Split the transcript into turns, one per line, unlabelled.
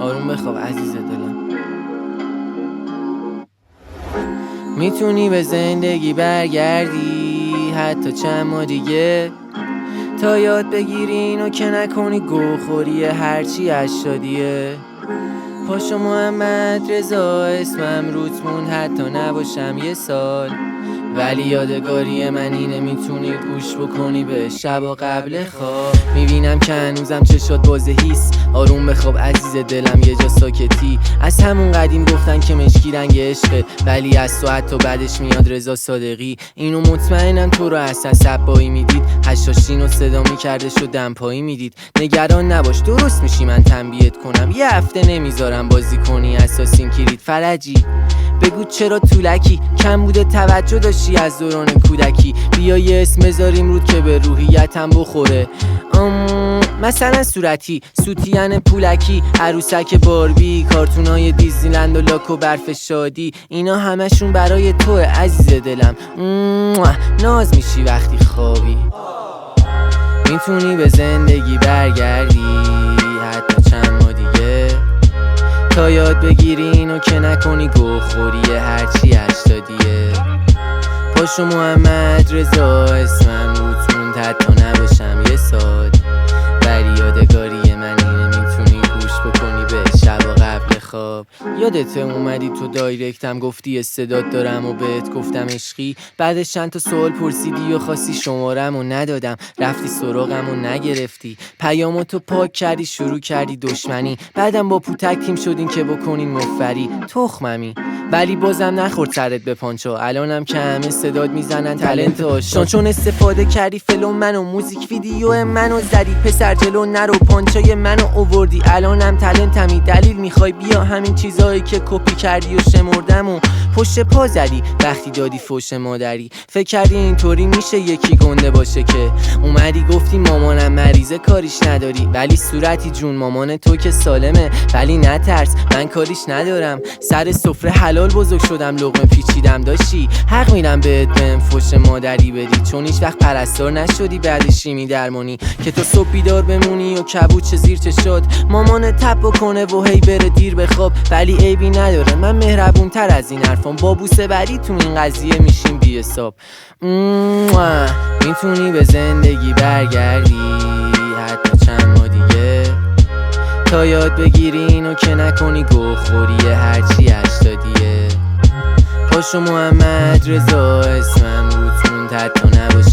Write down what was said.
آروم بخواب عزیز دلم. میتونی به زندگی برگردی حتی چند ماه دیگه، تا یاد بگیری اینو که نکنی گوخوری هرچی اشادیه. پاشو محمد رضا اسمم روت موند حتی نباشم یه سال، ولی یادگاری من اینه میتونی گوش بکنی به شبا قبل خواب. میبینم که هنوزم چشات باز هیس، آروم بخواب عزیز دلم یه جا ساکتی. از همون قدیم گفتن که مشکی رنگ عشقه، ولی از تو حتی بعدش میاد رضا صادقی. اینو مطمئنم تو رو اصلا صبایی میدید، هشاشین رو صدا میکردش و دمپایی میدید. نگران نباش درست میشی من تنبیهت کنم، یه هفته نمیذارم بازی کنی اساسین کرید فرجی. بگو چرا طولکی کم بوده توجه داشتی از دوران کودکی، بیا یه اسم بذاریم رود که به روحیتم بخوره. مثلا صورتی، سوتین پولکی، عروسک باربی، کارتونای دیزنیلند و لاک و برف شادی، اینا همشون برای توه عزیز دلم. ناز میشی وقتی خوابی. میتونی به زندگی برگردی حتی چند ماه دیگه، تا یاد بگیری اینو که نکنی گوخوری هرچی اشتادیه. پاشو محمد رضا اسمم روت موند حتی نباشم یه سال، ولی یادگاری من اینه میتونی گوش بکنی به شبا قبل خواب. یادت اومدی تو دایرکتم گفتی استعداد دارم و بهت گفتم عشقی، بعدش چند تا سوال پرسیدی و خواستی شمارم و ندادم، رفتی سراغم و نگرفتی، پیامو تو پاک کردی شروع کردی دشمنی، بعدم با پوتک تیم شدین که بکنین مفری تخممی، ولی بازم نخورد سرت به پانچا. الانم که همه صداد میزنن تالنت آشنا، چون استفاده کردی فلم منو موزیک ویدیو منو زدی، پسر جلو نرو پانچای منو اووردی. الانم تالنتمی دلیل میخوای بیا، همین چیزایی که کپی کردی و شمردم و پشت پا زدی وقتی دادی فوش مادری. فکر کردی اینطوری میشه یکی گنده باشه که اومدی گفتی مامانم مریضه کاریش نداری، ولی صورتی جون مامان تو که سالمه، ولی نترس من کاریش ندارم. سر سفره حلال بزرگ شدم لقمه پیچیدم، داشتی حق میرم بهم فوش مادری بدی، چون هیچ وقت پرستار نشدی بعد شیمی درمانی که تو صبح بیدار بمونی و کبوت زیر چشات مامان تپ بکنه و هی بره دیر بخواب. ولی عیبی نداره من مهربون تر از این حرفام، با بوسه بری تو این قضیه میشیم بی حساب. میتونی به زندگی برگردی حتی چند ماه دیگه، تا یاد بگیری اینو که نکنی گوخوری هرچی اشتادیه. پاشو محمد رضا اسمم روت موند حتی نباشم